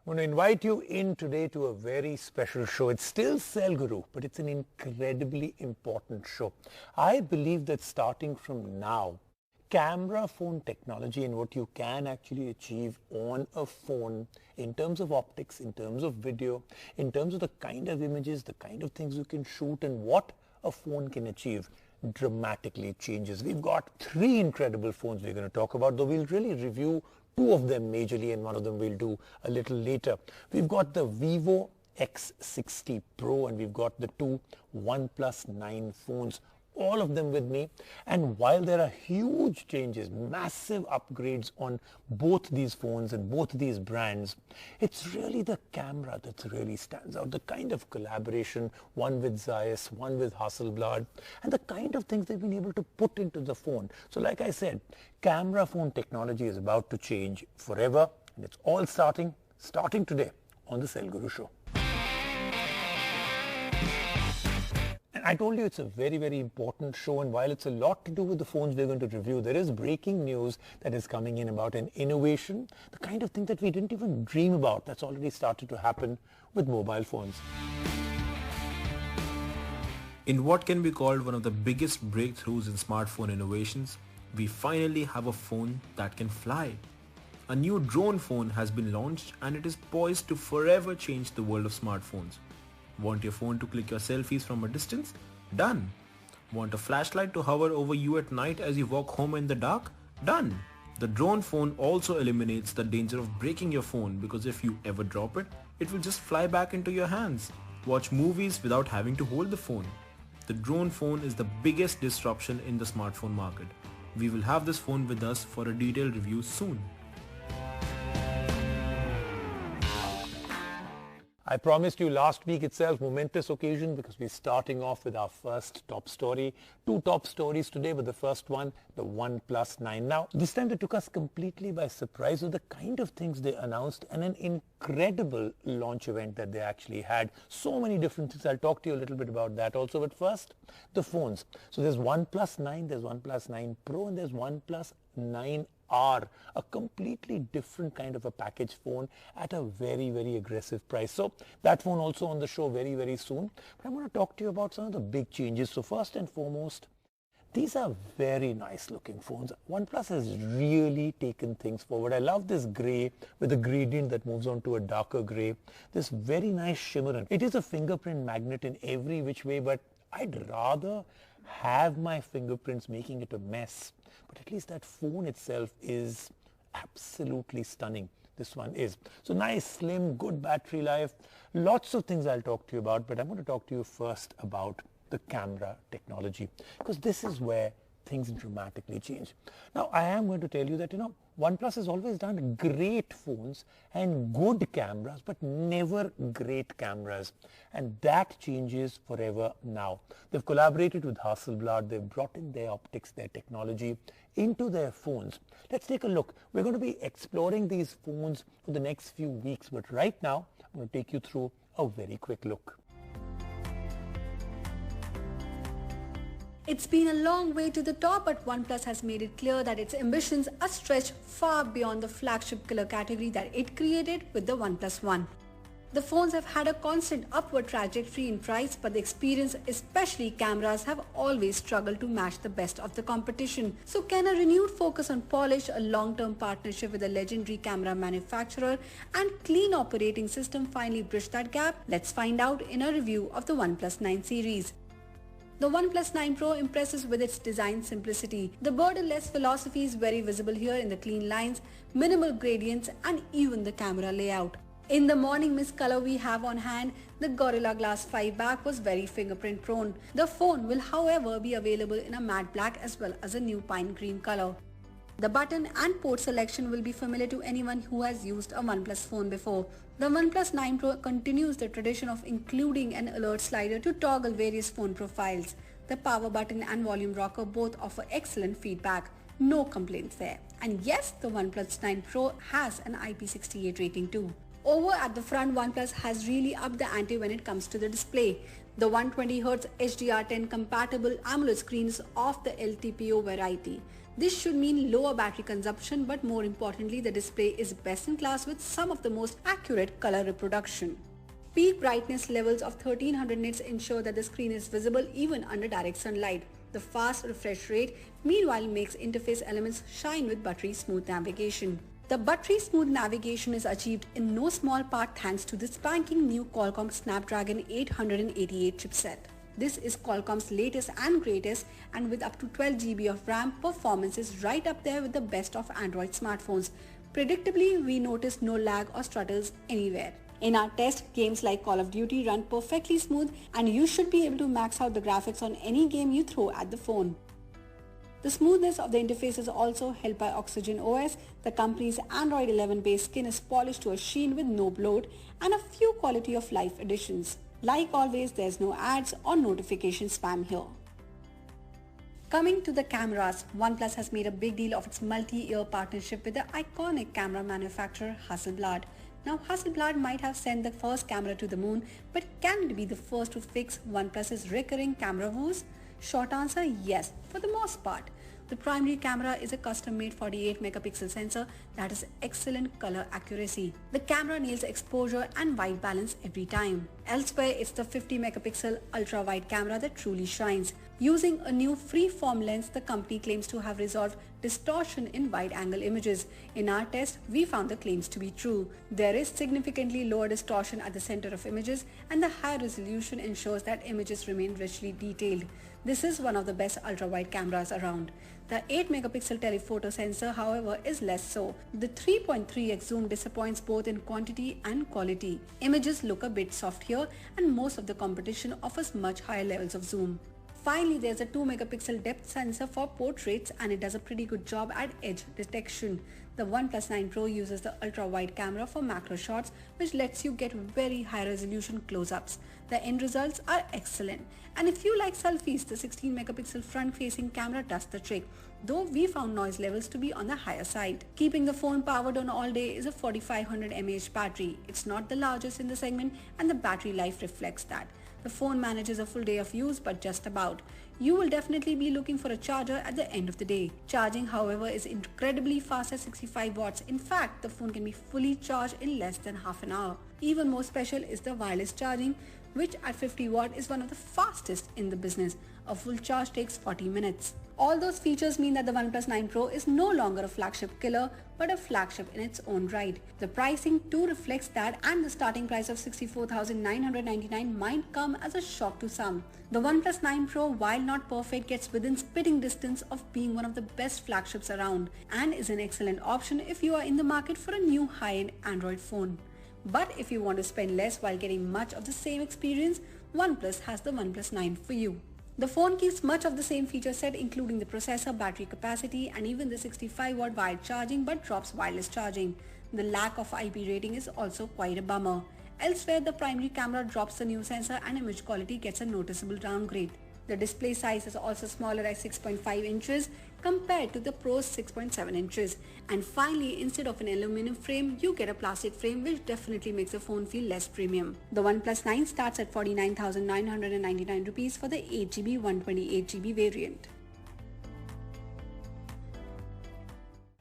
want to invite you in today to a very special show. It's still Cell Guru, but it's an incredibly important show. I believe that starting from now, camera phone technology and what you can actually achieve on a phone in terms of optics, in terms of video, in terms of the kind of images, the kind of things you can shoot and what a phone can achieve dramatically changes. We've got three incredible phones we're going to talk about, though we'll really review two of them majorly and one of them we'll do a little later. We've got the Vivo X60 Pro and we've got the two OnePlus 9 phones, all of them with me. And while there are huge changes, massive upgrades on both these phones and both these brands, it's really the camera that really stands out. The kind of collaboration, one with Zeiss, one with Hasselblad, and the kind of things they've been able to put into the phone. So like I said, camera phone technology is about to change forever, and it's all starting today on the Cell Guru Show. I told you it's a very, very important show, and while it's a lot to do with the phones we're going to review, there is breaking news that is coming in about an innovation, the kind of thing that we didn't even dream about that's already started to happen with mobile phones. In what can be called one of the biggest breakthroughs in smartphone innovations, we finally have a phone that can fly. A new drone phone has been launched and it is poised to forever change the world of smartphones. Want your phone to click your selfies from a distance? Done. Want a flashlight to hover over you at night as you walk home in the dark? Done. The drone phone also eliminates the danger of breaking your phone, because if you ever drop it, it will just fly back into your hands. Watch movies without having to hold the phone. The drone phone is the biggest disruption in the smartphone market. We will have this phone with us for a detailed review soon. I promised you last week itself, momentous occasion, because we're starting off with our first top story. Two top stories today, but the first one, the OnePlus 9. Now, this time they took us completely by surprise with the kind of things they announced and an incredible launch event that they actually had. So many different things. I'll talk to you a little bit about that also. But first, the phones. So there's OnePlus 9, there's OnePlus 9 Pro, and there's OnePlus 9R, a completely different kind of a package phone at a very, very aggressive price. So that phone also on the show very, very soon. But I'm going to talk to you about some of the big changes. So first and foremost, these are very nice looking phones. OnePlus has really taken things forward. I love this gray with a gradient that moves on to a darker gray. This very nice shimmer. It is a fingerprint magnet in every which way, but I'd rather have my fingerprints making it a mess. But at least that phone itself is absolutely stunning. This one is. So nice, slim, good battery life. Lots of things I'll talk to you about, but I'm going to talk to you first about the camera technology, because this is where things dramatically change. Now, I am going to tell you that, OnePlus has always done great phones and good cameras, but never great cameras. And that changes forever now. They've collaborated with Hasselblad. They've brought in their optics, their technology into their phones. Let's take a look. We're going to be exploring these phones for the next few weeks, but right now, I'm going to take you through a very quick look. It's been a long way to the top, but OnePlus has made it clear that its ambitions are stretched far beyond the flagship killer category that it created with the OnePlus One. The phones have had a constant upward trajectory in price, but the experience, especially cameras, have always struggled to match the best of the competition. So can a renewed focus on polish, a long-term partnership with a legendary camera manufacturer, and clean operating system finally bridge that gap? Let's find out in a review of the OnePlus 9 series. The OnePlus 9 Pro impresses with its design simplicity. The borderless philosophy is very visible here in the clean lines, minimal gradients, and even the camera layout. In the morning mist color we have on hand, the Gorilla Glass 5 back was very fingerprint prone. The phone will however be available in a matte black as well as a new pine green color. The button and port selection will be familiar to anyone who has used a OnePlus phone before. The OnePlus 9 Pro continues the tradition of including an alert slider to toggle various phone profiles. The power button and volume rocker both offer excellent feedback. No complaints there. And yes, the OnePlus 9 Pro has an IP68 rating too. Over at the front, OnePlus has really upped the ante when it comes to the display. The 120Hz HDR10 compatible AMOLED screen is of the LTPO variety. This should mean lower battery consumption, but more importantly, the display is best in class with some of the most accurate color reproduction. Peak brightness levels of 1300 nits ensure that the screen is visible even under direct sunlight. The fast refresh rate meanwhile makes interface elements shine with buttery smooth navigation. The buttery smooth navigation is achieved in no small part thanks to the spanking new Qualcomm Snapdragon 888 chipset. This is Qualcomm's latest and greatest, and with up to 12 GB of RAM, performance is right up there with the best of Android smartphones. Predictably, we noticed no lag or struggles anywhere. In our test, games like Call of Duty run perfectly smooth, and you should be able to max out the graphics on any game you throw at the phone. The smoothness of the interface is also helped by Oxygen OS. The company's Android 11 based skin is polished to a sheen with no bloat and a few quality of life additions. Like always, there's no ads or notification spam here. Coming to the cameras, OnePlus has made a big deal of its multi-year partnership with the iconic camera manufacturer Hasselblad. Now, Hasselblad might have sent the first camera to the moon, but can it be the first to fix OnePlus's recurring camera woes? Short answer, yes, for the most part. The primary camera is a custom-made 48 megapixel sensor that has excellent color accuracy. The camera nails exposure and white balance every time. Elsewhere, it's the 50 megapixel ultra-wide camera that truly shines. Using a new free-form lens, the company claims to have resolved distortion in wide-angle images. In our test, we found the claims to be true. There is significantly lower distortion at the center of images, and the high resolution ensures that images remain richly detailed. This is one of the best ultra-wide cameras around. The 8 megapixel telephoto sensor, however, is less so. The 3.3x zoom disappoints both in quantity and quality. Images look a bit soft here, and most of the competition offers much higher levels of zoom. Finally, there's a 2 megapixel depth sensor for portraits, and it does a pretty good job at edge detection. The OnePlus 9 Pro uses the ultra-wide camera for macro shots, which lets you get very high resolution close-ups. The end results are excellent. And if you like selfies, the 16 megapixel front-facing camera does the trick, though we found noise levels to be on the higher side. Keeping the phone powered on all day is a 4500 mAh battery. It's not the largest in the segment, and the battery life reflects that. The phone manages a full day of use, but just about. You will definitely be looking for a charger at the end of the day. Charging, however, is incredibly fast at 65 watts. In fact, the phone can be fully charged in less than half an hour. Even more special is the wireless charging, which at 50 watt is one of the fastest in the business. A full charge takes 40 minutes. All those features mean that the OnePlus 9 Pro is no longer a flagship killer, but a flagship in its own right. The pricing too reflects that, and the starting price of $64,999 might come as a shock to some. The OnePlus 9 Pro, while not perfect, gets within spitting distance of being one of the best flagships around, and is an excellent option if you are in the market for a new high-end Android phone. But if you want to spend less while getting much of the same experience, OnePlus has the OnePlus 9 for you. The phone keeps much of the same feature set, including the processor, battery capacity, and even the 65 watt wired charging, but drops wireless charging. The lack of IP rating is also quite a bummer. Elsewhere, the primary camera drops the new sensor and image quality gets a noticeable downgrade. The display size is also smaller at 6.5 inches compared to the Pro's 6.7 inches. And finally, instead of an aluminum frame, you get a plastic frame, which definitely makes the phone feel less premium. The OnePlus 9 starts at 49,999 rupees for the 8GB 128GB variant.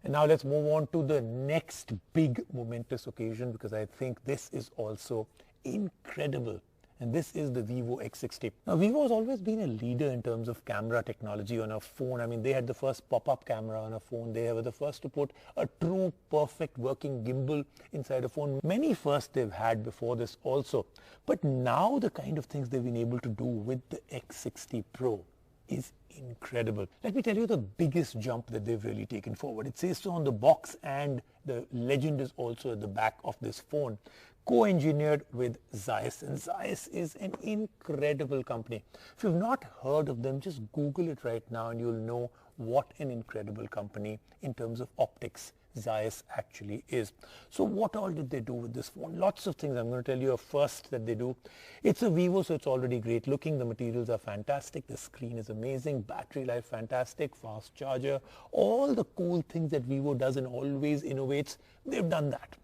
And now let's move on to the next big momentous occasion, because I think this is also incredible. And this is the Vivo X60. Now, Vivo has always been a leader in terms of camera technology on a phone. I mean, they had the first pop-up camera on a phone. They were the first to put a true, perfect working gimbal inside a phone. Many firsts they've had before this also. But now the kind of things they've been able to do with the X60 Pro is incredible. Let me tell you the biggest jump that they've really taken forward. It says so on the box, and the legend is also at the back of this phone. Co-engineered with Zeiss, and Zeiss is an incredible company. If you've not heard of them, just Google it right now and you'll know what an incredible company in terms of optics Zeiss actually is. So what all did they do with this phone? Lots of things. I'm going to tell you a first that they do. It's a Vivo, so it's already great looking. The materials are fantastic. The screen is amazing. Battery life fantastic. Fast charger. All the cool things that Vivo does and always innovates, they've done that.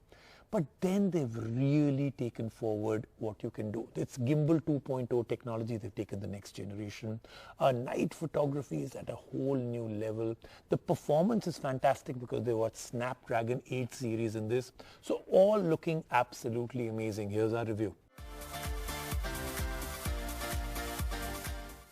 But then they've really taken forward what you can do. It's gimbal 2.0 technology. They've taken the next generation. Night photography is at a whole new level. The performance is fantastic because they've got Snapdragon 8 series in this. So all looking absolutely amazing. Here's our review.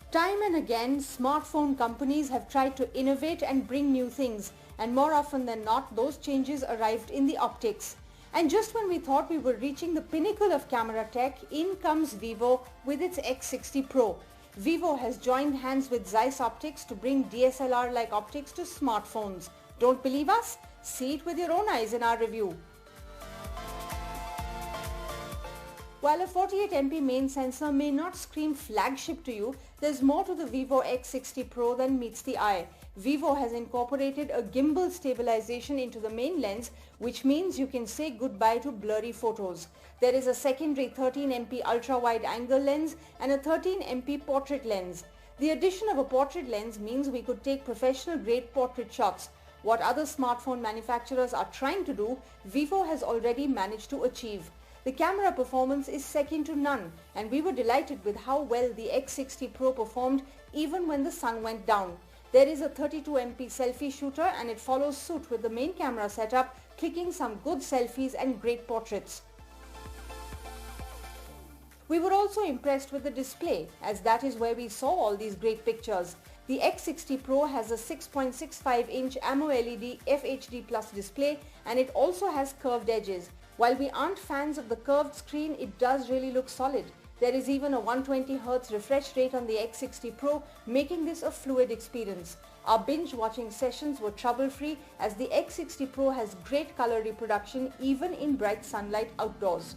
Time and again, smartphone companies have tried to innovate and bring new things, and more often than not, those changes arrived in the optics. And just when we thought we were reaching the pinnacle of camera tech, in comes Vivo with its X60 Pro. Vivo has joined hands with Zeiss optics to bring DSLR-like optics to smartphones. Don't believe us? See it with your own eyes in our review. While a 48MP main sensor may not scream flagship to you, there's more to the Vivo X60 Pro than meets the eye. Vivo has incorporated a gimbal stabilization into the main lens, which means you can say goodbye to blurry photos. There is a secondary 13MP ultra-wide angle lens and a 13MP portrait lens. The addition of a portrait lens means we could take professional-grade portrait shots. What other smartphone manufacturers are trying to do, Vivo has already managed to achieve. The camera performance is second to none, and we were delighted with how well the X60 Pro performed even when the sun went down. There is a 32MP selfie shooter and it follows suit with the main camera setup, clicking some good selfies and great portraits. We were also impressed with the display, as that is where we saw all these great pictures. The X60 Pro has a 6.65-inch AMOLED FHD Plus display, and it also has curved edges. While we aren't fans of the curved screen, it does really look solid. There is even a 120Hz refresh rate on the X60 Pro, making this a fluid experience. Our binge watching sessions were trouble-free, as the X60 Pro has great color reproduction even in bright sunlight outdoors.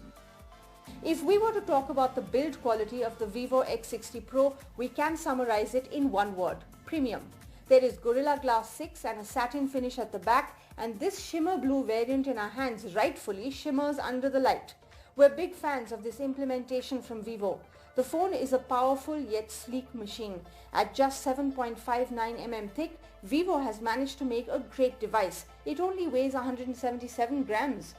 If we were to talk about the build quality of the Vivo X60 Pro, we can summarize it in one word: premium. There is Gorilla Glass 6 and a satin finish at the back, and this shimmer blue variant in our hands rightfully shimmers under the light. We're big fans of this implementation from Vivo. The phone is a powerful yet sleek machine. At just 7.59mm thick, Vivo has managed to make a great device. It only weighs 177 grams.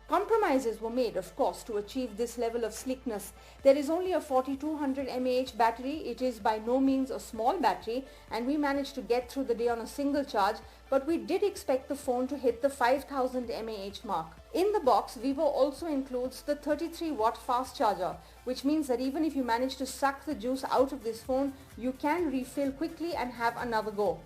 Compromises were made, of course, to achieve this level of sleekness. There is only a 4200 mAh battery. It is by no means a small battery, and we managed to get through the day on a single charge, but we did expect the phone to hit the 5000 mAh mark. In the box, Vivo also includes the 33-watt fast charger, which means that even if you manage to suck the juice out of this phone, you can refill quickly and have another go.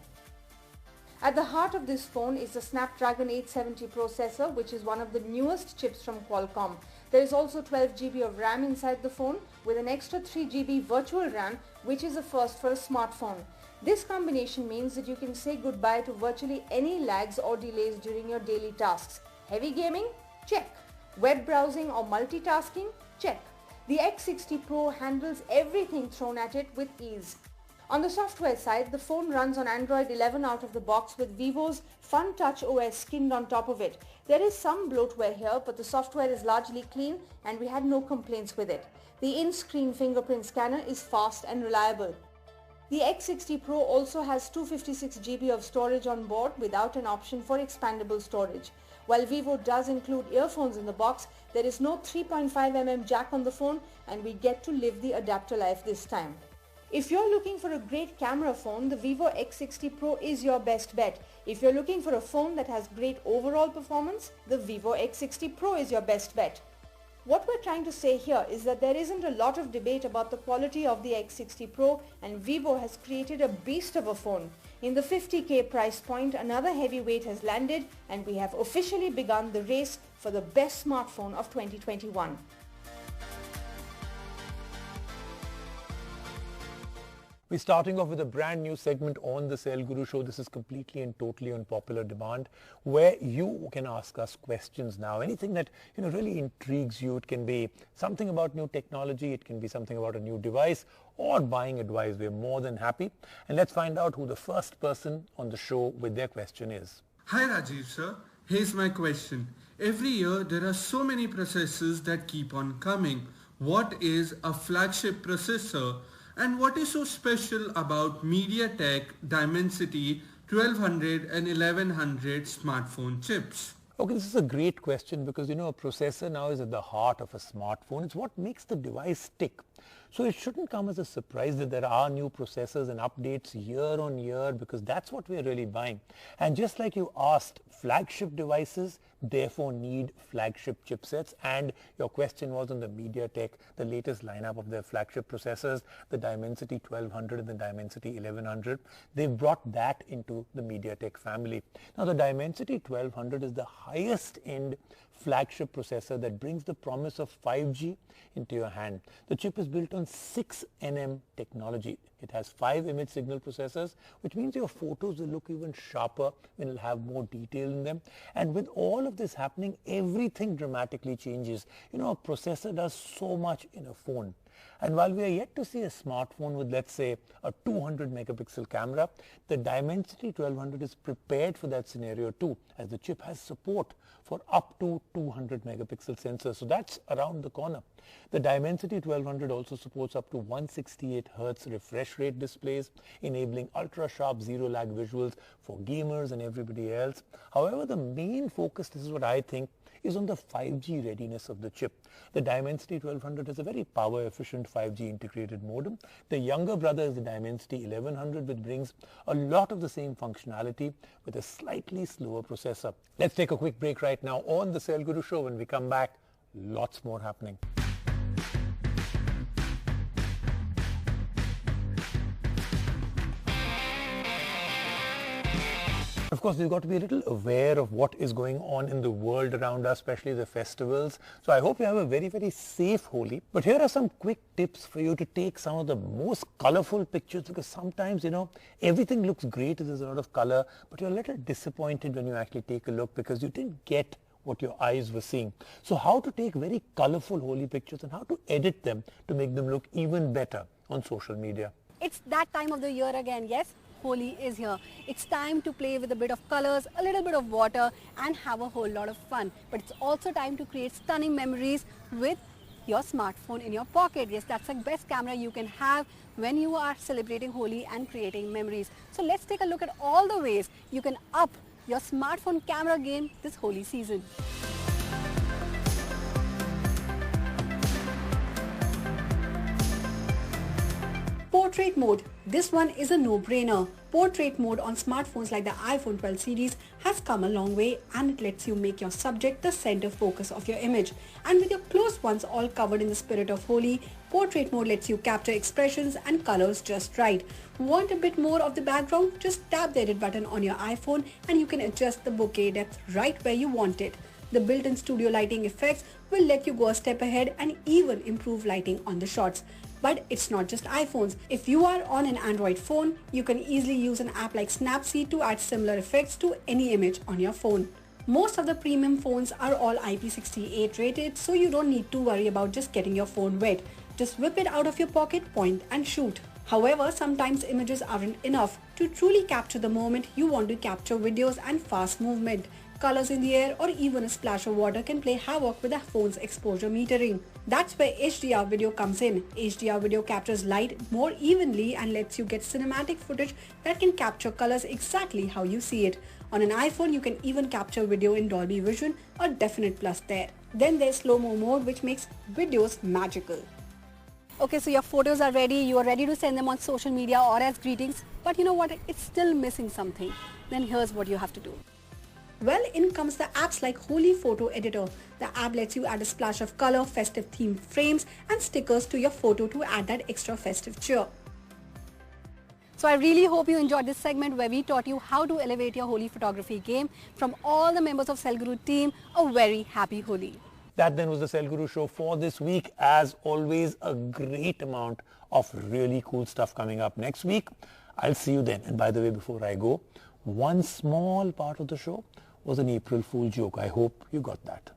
At the heart of this phone is the Snapdragon 870 processor, which is one of the newest chips from Qualcomm. There is also 12GB of RAM inside the phone, with an extra 3GB virtual RAM, which is a first for a smartphone. This combination means that you can say goodbye to virtually any lags or delays during your daily tasks. Heavy gaming? Check. Web browsing or multitasking? Check. The X60 Pro handles everything thrown at it with ease. On the software side, the phone runs on Android 11 out of the box with Vivo's Fun Touch OS skinned on top of it. There is some bloatware here, but the software is largely clean and we had no complaints with it. The in-screen fingerprint scanner is fast and reliable. The X60 Pro also has 256GB of storage on board without an option for expandable storage. While Vivo does include earphones in the box, there is no 3.5mm jack on the phone, and we get to live the adapter life this time. If you're looking for a great camera phone, the Vivo X60 Pro is your best bet. If you're looking for a phone that has great overall performance, the Vivo X60 Pro is your best bet. What we're trying to say here is that there isn't a lot of debate about the quality of the X60 Pro, and Vivo has created a beast of a phone. In the 50K price point, another heavyweight has landed, and we have officially begun the race for the best smartphone of 2021. We're starting off with a brand new segment on the Sale Guru Show. This is completely and totally on popular demand, where you can ask us questions now. Anything that really intrigues you. It can be something about new technology. It can be something about a new device or buying advice. We're more than happy. And let's find out who the first person on the show with their question is. Hi Rajiv sir. Here's my question. Every year there are so many processors that keep on coming. What is a flagship processor? And what is so special about MediaTek Dimensity 1200 and 1100 smartphone chips? Okay, this is a great question because a processor now is at the heart of a smartphone. It's what makes the device tick. So it shouldn't come as a surprise that there are new processors and updates year on year because that's what we're really buying. And just like you asked, flagship devices therefore need flagship chipsets, and your question was on the MediaTek, the latest lineup of their flagship processors, the Dimensity 1200 and the Dimensity 1100. They've brought that into the MediaTek family. Now the Dimensity 1200 is the highest end flagship processor that brings the promise of 5G into your hand. The chip is built on 6nm technology. It has 5 image signal processors, which means your photos will look even sharper when it'll have more detail in them. And with all of this happening, everything dramatically changes. A processor does so much in a phone. And while we are yet to see a smartphone with, let's say, a 200 megapixel camera, the Dimensity 1200 is prepared for that scenario too, as the chip has support for up to 200 megapixel sensors. So that's around the corner. The Dimensity 1200 also supports up to 168 Hz refresh rate displays, enabling ultra-sharp zero-lag visuals for gamers and everybody else. However, the main focus, this is what I think, is on the 5G readiness of the chip. The Dimensity 1200 has a very power-efficient 5G integrated modem. The younger brother is the Dimensity 1100, which brings a lot of the same functionality with a slightly slower processor. Let's take a quick break right now on the Cell Guru Show. When we come back, lots more happening. Of course, we've got to be a little aware of what is going on in the world around us, especially the festivals. So I hope you have a very, very safe Holi. But here are some quick tips for you to take some of the most colorful pictures, because sometimes, everything looks great, there's a lot of color, but you're a little disappointed when you actually take a look because you didn't get what your eyes were seeing. So how to take very colorful Holi pictures and how to edit them to make them look even better on social media. It's that time of the year again, yes? Holi is here. It's time to play with a bit of colors, a little bit of water, and have a whole lot of fun. But it's also time to create stunning memories with your smartphone in your pocket. Yes, that's the best camera you can have when you are celebrating Holi and creating memories. So let's take a look at all the ways you can up your smartphone camera game this Holi season. Portrait mode. This one is a no-brainer. Portrait mode on smartphones like the iPhone 12 series has come a long way, and it lets you make your subject the center focus of your image. And with your close ones all covered in the spirit of Holi, portrait mode lets you capture expressions and colors just right. Want a bit more of the background? Just tap the edit button on your iPhone and you can adjust the bokeh depth right where you want it. The built-in studio lighting effects will let you go a step ahead and even improve lighting on the shots. But it's not just iPhones. If you are on an Android phone, you can easily use an app like Snapseed to add similar effects to any image on your phone. Most of the premium phones are all IP68 rated, so you don't need to worry about just getting your phone wet. Just whip it out of your pocket, point and shoot. However, sometimes images aren't enough. To truly capture the moment, you want to capture videos and fast movement. Colors in the air or even a splash of water can play havoc with a phone's exposure metering. That's where HDR video comes in. HDR video captures light more evenly and lets you get cinematic footage that can capture colors exactly how you see it. On an iPhone, you can even capture video in Dolby Vision, a definite plus there. Then there's slow-mo mode, which makes videos magical. Okay, so your photos are ready, you are ready to send them on social media or as greetings, but you know what, it's still missing something. Then here's what you have to do. Well, in comes the apps like Holi Photo Editor. The app lets you add a splash of color, festive themed frames and stickers to your photo to add that extra festive cheer. So I really hope you enjoyed this segment where we taught you how to elevate your Holi photography game. From all the members of Cell Guru team, a very happy Holi. That then was the Cell Guru Show for this week. As always, a great amount of really cool stuff coming up next week. I'll see you then. And by the way, before I go, one small part of the show was an April Fool joke. I hope you got that.